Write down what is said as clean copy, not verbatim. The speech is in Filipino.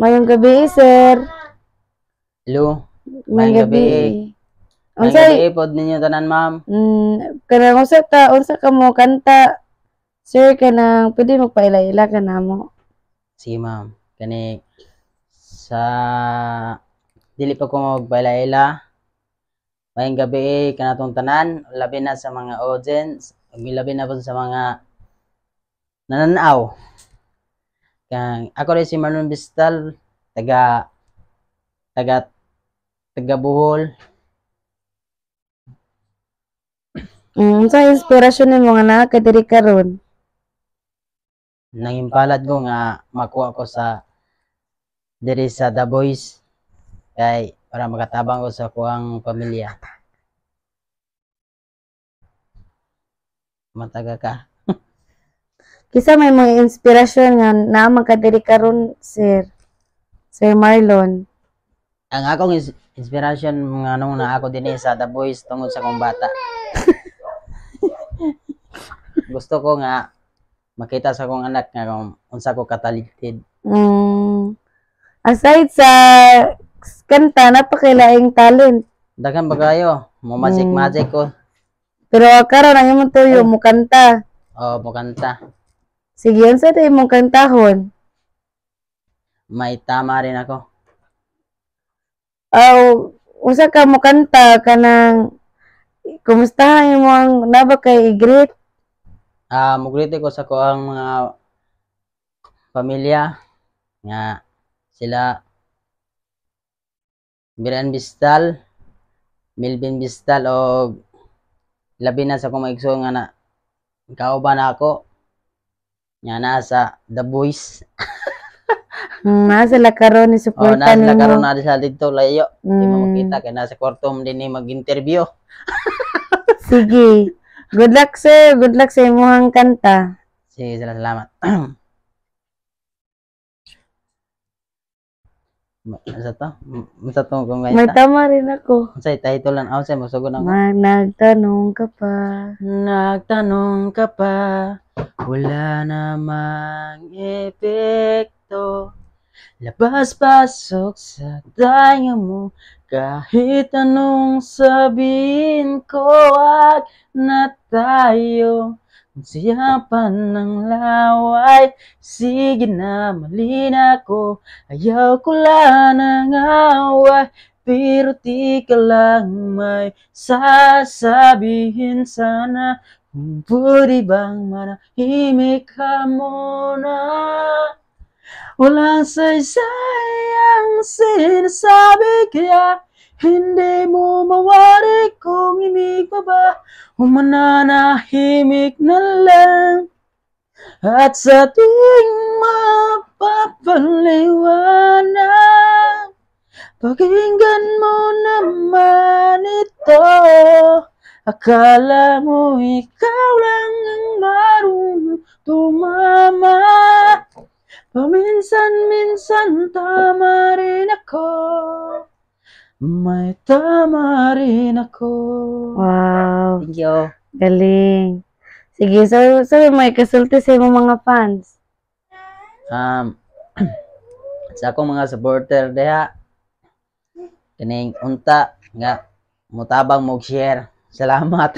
Mayong gabi, sir. Hello, Mayong mayong gabi. gabi. Mayong Unsay gabi pod ninyo tanan, ma'am. kanang unsa ka mo kanta? Sir, kanang pwede magpaila-ila ka na mo. Sige, ma'am. Kani sa dili pa ko magbaila-ila. Mayong gabi kanatong tanan, labi na sa mga audience, labi na po sa mga nananaw. Kang ako rin si Marlon Bistal, taga taga taga Bohol. Unsa inspirasyon nimo nga naa ka diri karon? Nangimpalad ko nga makuha ko sa diri sa The Voice kay para makatabang ko sa kuang pamilya. Mataga ka. Kisa may mga inspirasyon nga naa man ka diri karon, sir. Sir Marlon. Ang akong inspiration nga nung na ako din sa The Voice tungod sa kong bata. Gusto ko nga makita sa akong anak nga kung unsa ko katalented. Aside sa kanta, napakailaing talent. Daghan ba kayo? Mo magic ko. Pero karon ang imong tuyo mo kanta. O mo kanta. Sige, unsa tay imong kantahon? May tama rin ako. Usa ka mo kanta kanang kumusta imong naba kay i-greet? Mugriti ko sa kuang mga pamilya nga sila Biran Bistal, Milvin Bistal o labi na sa kong maigso nga na kauban ako nga nasa The Voice. Nasa la karon ni suporta nasa nimo. karon na sa dito layo. Di mo makita kay nasa kwarto mo din ni mag-interview. Sige. Good luck, sir. Good luck sa imong kanta. Sige, salamat. Sa to kung May tama rin ako. Sa title lang ako sa masugon ako. Nagtanong ka pa. Nagtanong ka pa. Wala namang epekto. Labas-pasok sa tayo mo. Kahit anong sabihin ko, wag na tayo. Siyapan ng laway, sige na malina ko. Ayaw ko lang ng away, pero di ka lang may sasabihin sana. Kung pwede bang manahimik ka muna. Walang saysayang sinasabi kaya hindi mo mawari kung imig pa ba o mananahimik na lang. At sa tuwing mapapaliwanag, pakinggan mo naman ito. Akala mo ikaw lang ang marunong tumama. Paminsan-minsan tama rin ako. May tama rin ako. Wow. Thank you. Galing. Sige, so may kasulti sa imong mga fans. Sa akong mga supporter diha, kining unta nga mutabang mo share. Salamat.